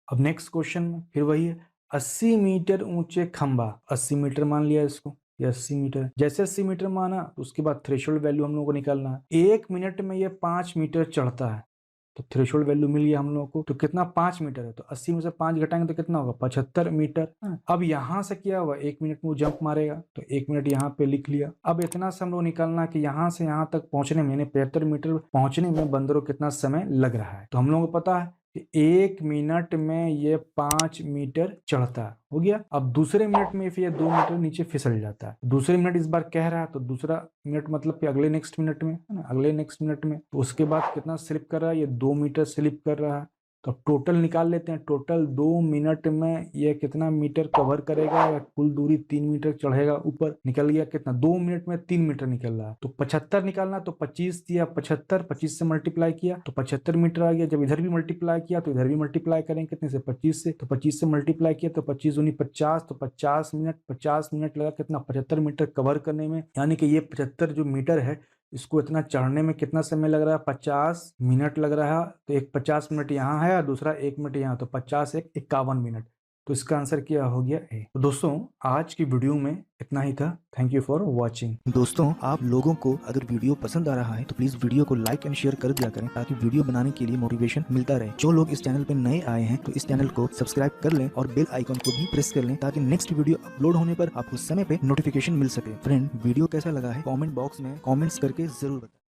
अब नेक्स्ट क्वेश्चन में फिर वही है, 80 मीटर ऊंचे खंबा, 80 मीटर मान लिया इसको, ये 80 मीटर। जैसे 80 मीटर माना तो उसके बाद थ्रेशोल्ड वैल्यू हम लोगों को निकालना है। 1 मिनट में ये 5 मीटर चढ़ता है, तो थ्रेशोल्ड वैल्यू मिल गया हम लोगों को। तो कितना, 5 मीटर है, तो 80 में से 5 घटाएंगे तो कितना होगा, 75 मीटर। अब यहाँ से क्या हुआ, 1 मिनट में वो जंप मारेगा, तो 1 मिनट यहाँ पे लिख लिया। अब इतना से हम लोग निकालना कि यहाँ से यहाँ तक पहुंचने में, यानी 75 मीटर पहुंचने में बंदरों को कितना समय लग रहा है। तो हम लोगों को पता है कि 1 मिनट में ये 5 मीटर चढ़ता है, हो गया। अब दूसरे मिनट में फिर ये 2 मीटर नीचे फिसल जाता है। दूसरे मिनट इस बार कह रहा है, तो दूसरा मिनट मतलब कि अगले नेक्स्ट मिनट में है ना, अगले नेक्स्ट मिनट में। तो उसके बाद कितना स्लिप कर रहा है, ये 2 मीटर स्लिप कर रहा है। तो टोटल निकाल लेते हैं, टोटल 2 मिनट में ये कितना मीटर कवर करेगा, या कुल दूरी 3 मीटर चढ़ेगा ऊपर। निकल गया कितना, 2 मिनट में 3 मीटर निकल रहा है। तो 75 निकालना, तो 25 दिया 75, 25 से मल्टीप्लाई किया तो 75 मीटर आ गया। जब इधर भी मल्टीप्लाई किया तो इधर भी मल्टीप्लाई करेंगे कितने से, 25 से, तो 25 से मल्टीप्लाई किया तो 25 दूनी 50, तो 50 मिनट लगा कितना, 75 मीटर कवर करने में। यानी कि ये 75 जो मीटर है इसको इतना चढ़ने में कितना समय लग रहा है, 50 मिनट लग रहा है। तो एक 50 मिनट यहाँ है और दूसरा 1 मिनट यहाँ, तो 50 1 51 मिनट। तो इसका आंसर क्या हो गया, ए। तो दोस्तों आज की वीडियो में इतना ही था। Thank you for watching. दोस्तों आप लोगों को अगर वीडियो पसंद आ रहा है तो प्लीज वीडियो को लाइक एंड शेयर कर दिया करें, ताकि वीडियो बनाने के लिए मोटिवेशन मिलता रहे। जो लोग इस चैनल पे नए आए हैं तो इस चैनल को सब्सक्राइब कर लें और बेल आइकन को भी प्रेस कर लें, ताकि नेक्स्ट वीडियो अपलोड होने पर आपको समय पे नोटिफिकेशन मिल सके। फ्रेंड, वीडियो कैसा लगा है कमेंट बॉक्स में कमेंट्स करके जरूर बताएं।